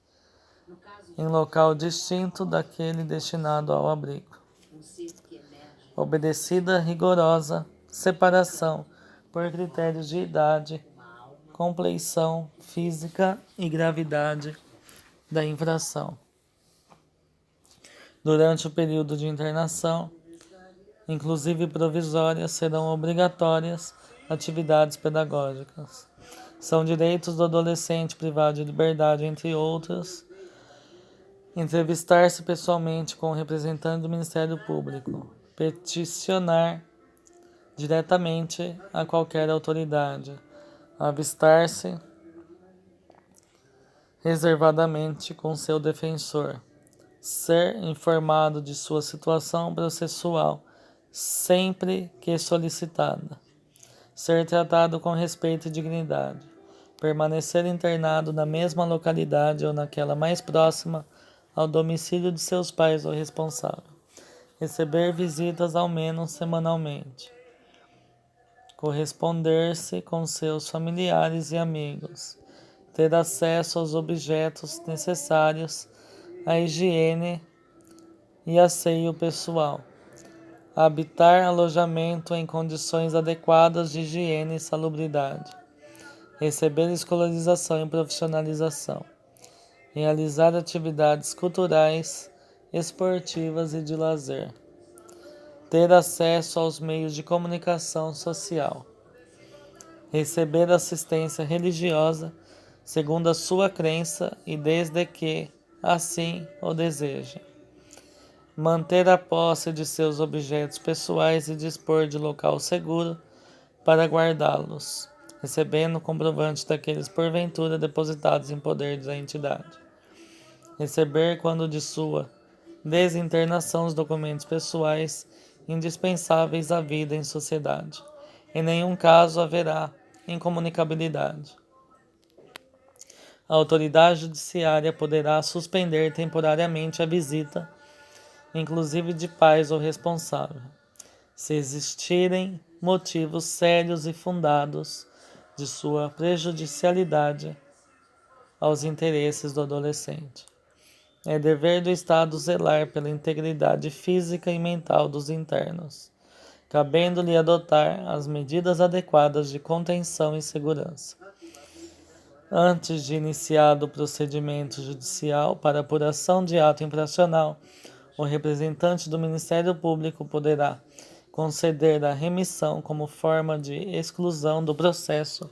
em local distinto daquele destinado ao abrigo. Obedecida rigorosa separação por critérios de idade, compleição física e gravidade da infração. Durante o período de internação, inclusive provisórias, serão obrigatórias atividades pedagógicas. São direitos do adolescente privado de liberdade, entre outros, entrevistar-se pessoalmente com o representante do Ministério Público, peticionar diretamente a qualquer autoridade, avistar-se reservadamente com seu defensor, ser informado de sua situação processual sempre que solicitada, ser tratado com respeito e dignidade, permanecer internado na mesma localidade ou naquela mais próxima ao domicílio de seus pais ou responsável, receber visitas ao menos semanalmente, corresponder-se com seus familiares e amigos, ter acesso aos objetos necessários à higiene e asseio pessoal, habitar alojamento em condições adequadas de higiene e salubridade, receber escolarização e profissionalização, realizar atividades culturais, esportivas e de lazer, ter acesso aos meios de comunicação social, receber assistência religiosa segundo a sua crença e desde que assim o deseja, manter a posse de seus objetos pessoais e dispor de local seguro para guardá-los, recebendo comprovante daqueles porventura depositados em poder da entidade. Receber, quando de sua desinternação, os documentos pessoais indispensáveis à vida em sociedade. Em nenhum caso haverá incomunicabilidade. A autoridade judiciária poderá suspender temporariamente a visita, inclusive de pais ou responsável, se existirem motivos sérios e fundados de sua prejudicialidade aos interesses do adolescente. É dever do Estado zelar pela integridade física e mental dos internos, cabendo-lhe adotar as medidas adequadas de contenção e segurança. Antes de iniciado o procedimento judicial para apuração de ato infracional, o representante do Ministério Público poderá conceder a remissão como forma de exclusão do processo,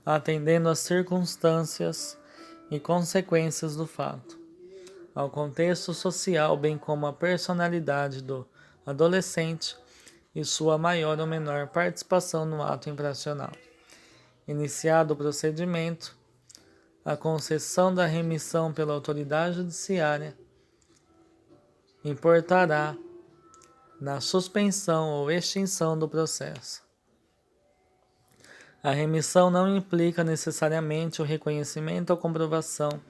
atendendo às circunstâncias e consequências do fato, ao contexto social, bem como à personalidade do adolescente e sua maior ou menor participação no ato infracional. Iniciado o procedimento, a concessão da remissão pela autoridade judiciária importará na suspensão ou extinção do processo. A remissão não implica necessariamente o reconhecimento ou comprovação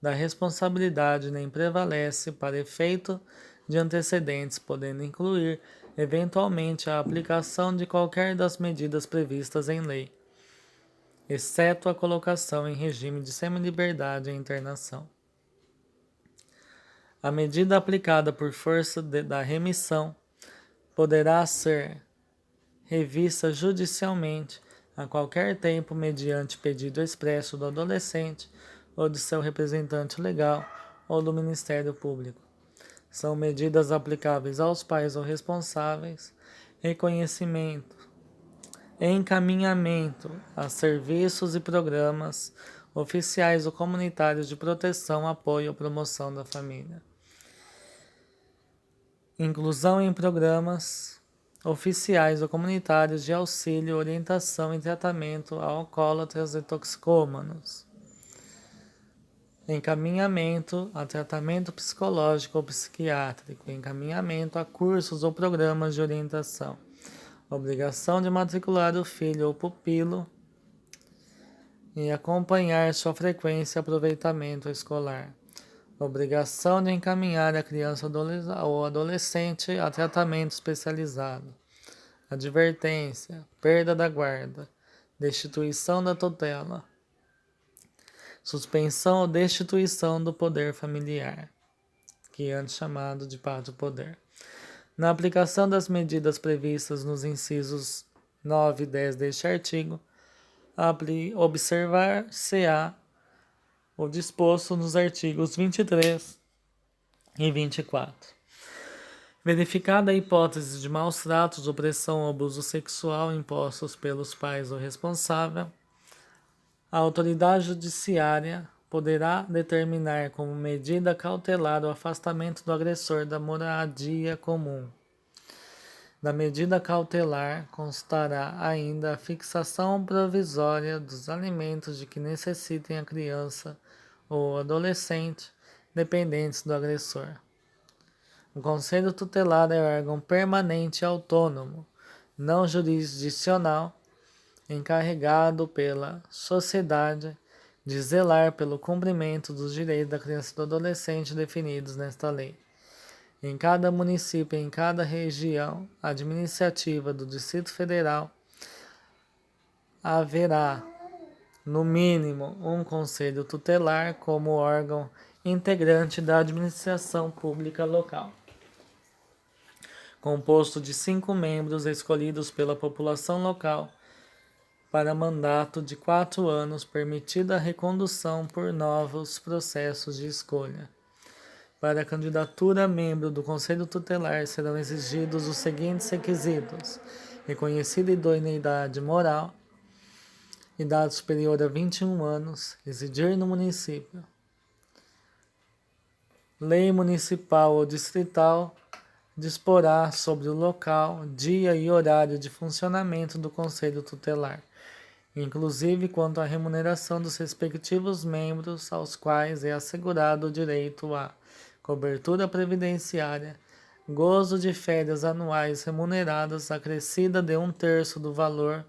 da responsabilidade, nem prevalece para efeito de antecedentes, podendo incluir, eventualmente, a aplicação de qualquer das medidas previstas em lei, exceto a colocação em regime de semiliberdade e internação. A medida aplicada por força da remissão poderá ser revista judicialmente a qualquer tempo mediante pedido expresso do adolescente ou de seu representante legal ou do Ministério Público. São medidas aplicáveis aos pais ou responsáveis, reconhecimento, encaminhamento a serviços e programas oficiais ou comunitários de proteção, apoio ou promoção da família. Inclusão em programas oficiais ou comunitários de auxílio, orientação e tratamento a alcoólatras e toxicômanos. Encaminhamento a tratamento psicológico ou psiquiátrico. Encaminhamento a cursos ou programas de orientação. Obrigação de matricular o filho ou pupilo e acompanhar sua frequência e aproveitamento escolar. Obrigação de encaminhar a criança ou adolescente a tratamento especializado. Advertência, perda da guarda, destituição da tutela, suspensão ou destituição do poder familiar, que é antes chamado de pátrio-poder. Na aplicação das medidas previstas nos incisos 9 e 10 deste artigo, observar-se-á o disposto nos artigos 23 e 24. Verificada a hipótese de maus tratos, opressão ou abuso sexual impostos pelos pais ou responsável, a autoridade judiciária poderá determinar como medida cautelar o afastamento do agressor da moradia comum. Da medida cautelar constará ainda a fixação provisória dos alimentos de que necessitem a criança ou adolescente dependentes do agressor. O Conselho Tutelar é órgão permanente e autônomo, não jurisdicional, encarregado pela sociedade de zelar pelo cumprimento dos direitos da criança e do adolescente definidos nesta lei. Em cada município e em cada região administrativa do Distrito Federal, haverá, no mínimo, um conselho tutelar como órgão integrante da administração pública local, composto de 5 membros escolhidos pela população local para mandato de 4 anos, permitida a recondução por novos processos de escolha. Para a candidatura a membro do Conselho Tutelar serão exigidos os seguintes requisitos: reconhecida idoneidade moral, idade superior a 21 anos, residir no município. Lei municipal ou distrital disporá sobre o local, dia e horário de funcionamento do Conselho Tutelar, inclusive quanto à remuneração dos respectivos membros, aos quais é assegurado o direito à cobertura previdenciária, gozo de férias anuais remuneradas acrescida de 1/3 do valor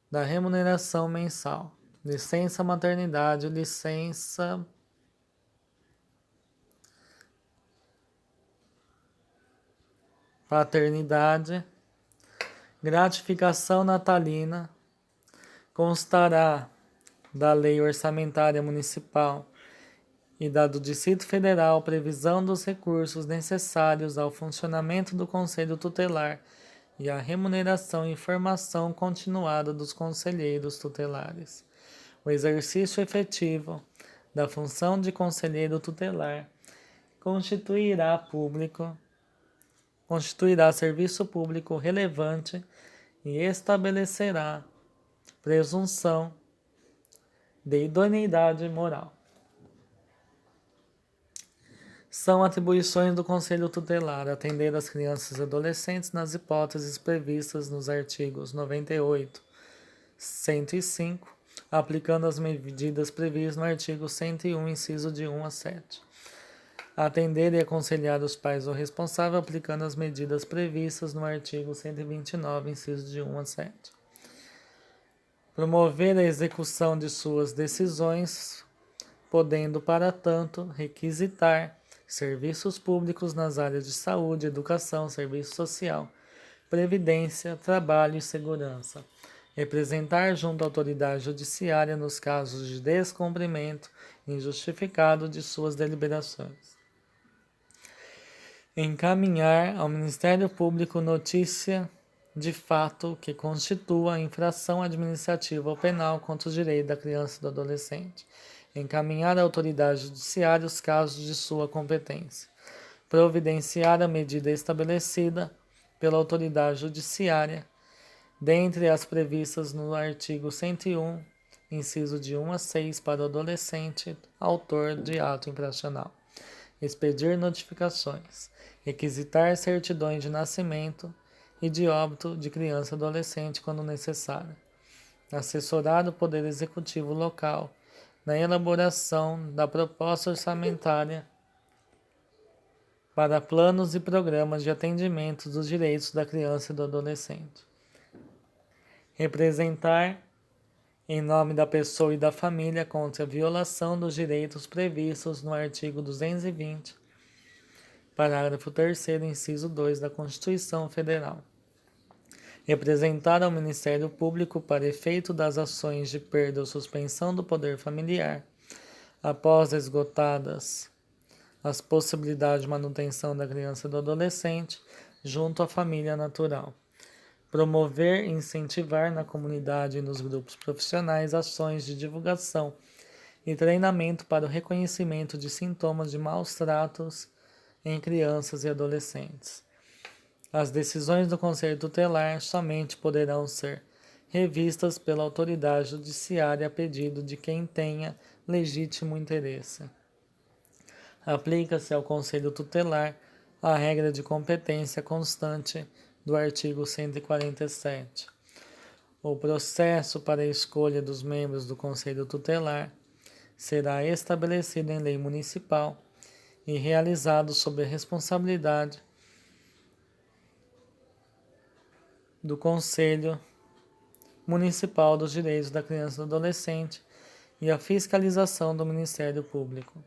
da remuneração mensal, licença maternidade, licença paternidade, gratificação natalina. Constará da Lei Orçamentária Municipal e da do Distrito Federal previsão dos recursos necessários ao funcionamento do Conselho Tutelar e à remuneração e formação continuada dos conselheiros tutelares. O exercício efetivo da função de conselheiro tutelar constituirá serviço público relevante e estabelecerá presunção de idoneidade moral. São atribuições do Conselho Tutelar atender as crianças e adolescentes nas hipóteses previstas nos artigos 98, 105, aplicando as medidas previstas no artigo 101, inciso de 1 a 7. Atender e aconselhar os pais ou responsável aplicando as medidas previstas no artigo 129, inciso de 1 a 7. Promover a execução de suas decisões, podendo, para tanto, requisitar serviços públicos nas áreas de saúde, educação, serviço social, previdência, trabalho e segurança. Representar junto à autoridade judiciária nos casos de descumprimento injustificado de suas deliberações. Encaminhar ao Ministério Público notícia de fato que constitua infração administrativa ou penal contra os direitos da criança e do adolescente. Encaminhar à autoridade judiciária os casos de sua competência. Providenciar a medida estabelecida pela autoridade judiciária, dentre as previstas no artigo 101, inciso de 1 a 6, para o adolescente autor de ato infracional. Expedir notificações. Requisitar certidões de nascimento e de óbito de criança e adolescente quando necessário. Assessorar o Poder Executivo local na elaboração da proposta orçamentária para planos e programas de atendimento dos direitos da criança e do adolescente. Representar, em nome da pessoa e da família, contra a violação dos direitos previstos no artigo 220, parágrafo 3º, inciso 2 da Constituição Federal. Representar ao Ministério Público para efeito das ações de perda ou suspensão do poder familiar, após esgotadas as possibilidades de manutenção da criança e do adolescente junto à família natural. Promover e incentivar na comunidade e nos grupos profissionais ações de divulgação e treinamento para o reconhecimento de sintomas de maus tratos em crianças e adolescentes. As decisões do Conselho Tutelar somente poderão ser revistas pela autoridade judiciária a pedido de quem tenha legítimo interesse. Aplica-se ao Conselho Tutelar a regra de competência constante do artigo 147. O processo para a escolha dos membros do Conselho Tutelar será estabelecido em lei municipal e realizado sob a responsabilidade do Conselho Municipal dos Direitos da Criança e do Adolescente e a fiscalização do Ministério Público.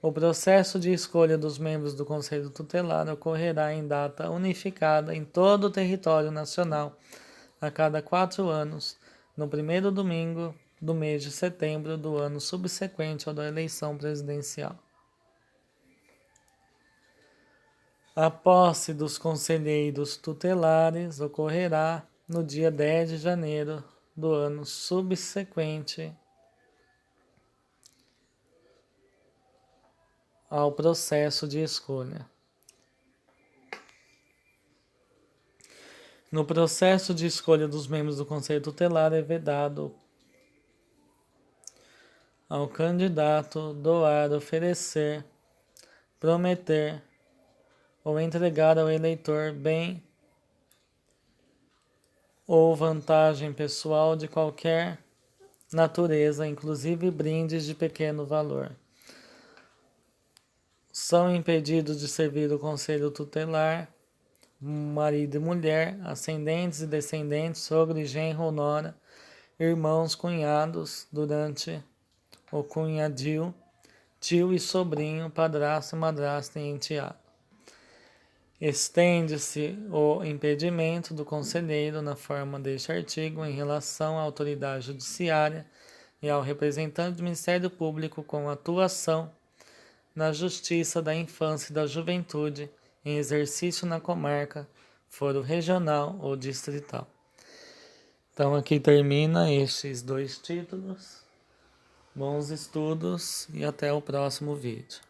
O processo de escolha dos membros do Conselho Tutelar ocorrerá em data unificada em todo o território nacional, a cada 4 anos, no primeiro domingo do mês de setembro do ano subsequente ao da eleição presidencial. A posse dos conselheiros tutelares ocorrerá no dia 10 de janeiro do ano subsequente ao processo de escolha. No processo de escolha dos membros do Conselho Tutelar é vedado ao candidato doar, oferecer, prometer ou entregar ao eleitor bem ou vantagem pessoal de qualquer natureza, inclusive brindes de pequeno valor. São impedidos de servir o Conselho Tutelar marido e mulher, ascendentes e descendentes, sogro e genro ou nora, irmãos, cunhados, durante o cunhadio, tio e sobrinho, padrasto, madrasta e enteado. Estende-se o impedimento do conselheiro na forma deste artigo em relação à autoridade judiciária e ao representante do Ministério Público com atuação na Justiça da Infância e da Juventude em exercício na comarca, foro regional ou distrital. Então aqui termina estes 2 títulos. Bons estudos e até o próximo vídeo.